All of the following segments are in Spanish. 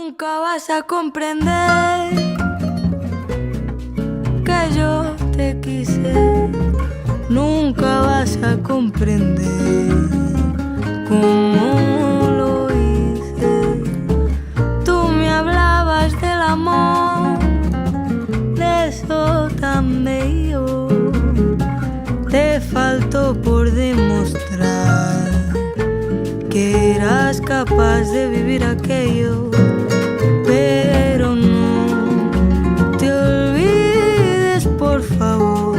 Nunca vas a comprender que yo te quise. Nunca vas a comprender cómo lo hice. Tú me hablabas del amor, de eso tan bello. Te faltó por demostrar que eras capaz de vivir aquello. Pero no te olvides, por favor,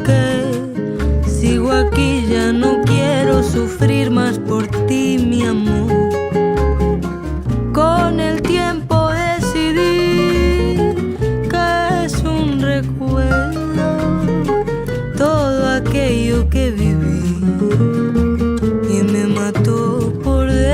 que sigo aquí, ya no quiero sufrir más por ti, mi amor. Con el tiempo decidí que es un recuerdo todo aquello que viví y me mató por dentro.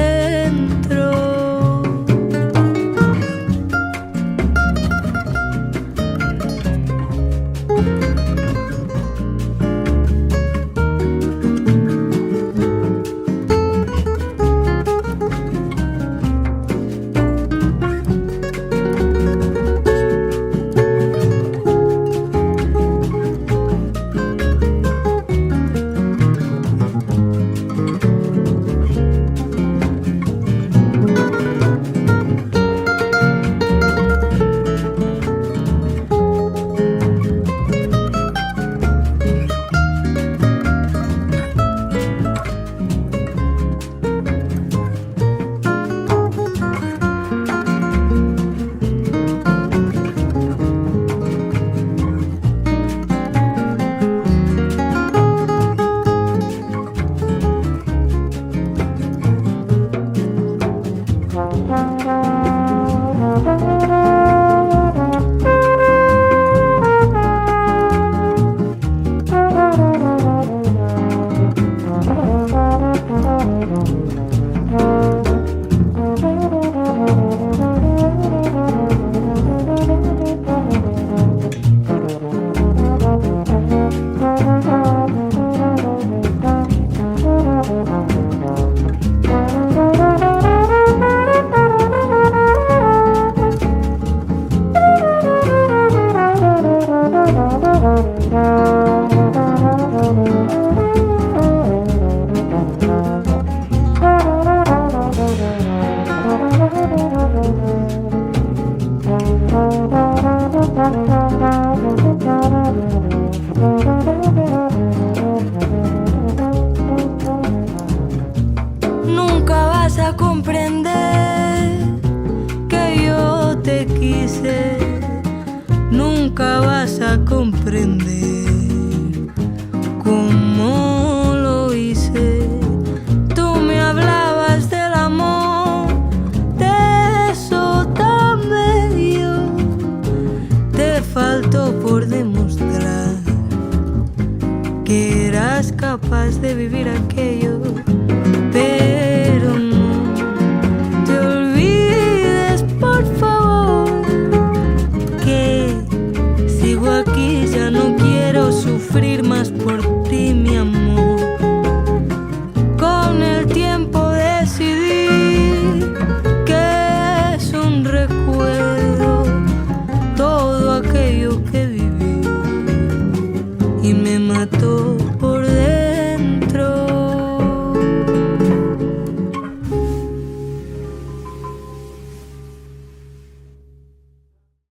Nunca vas a comprender que yo te quise. Nunca vas a comprender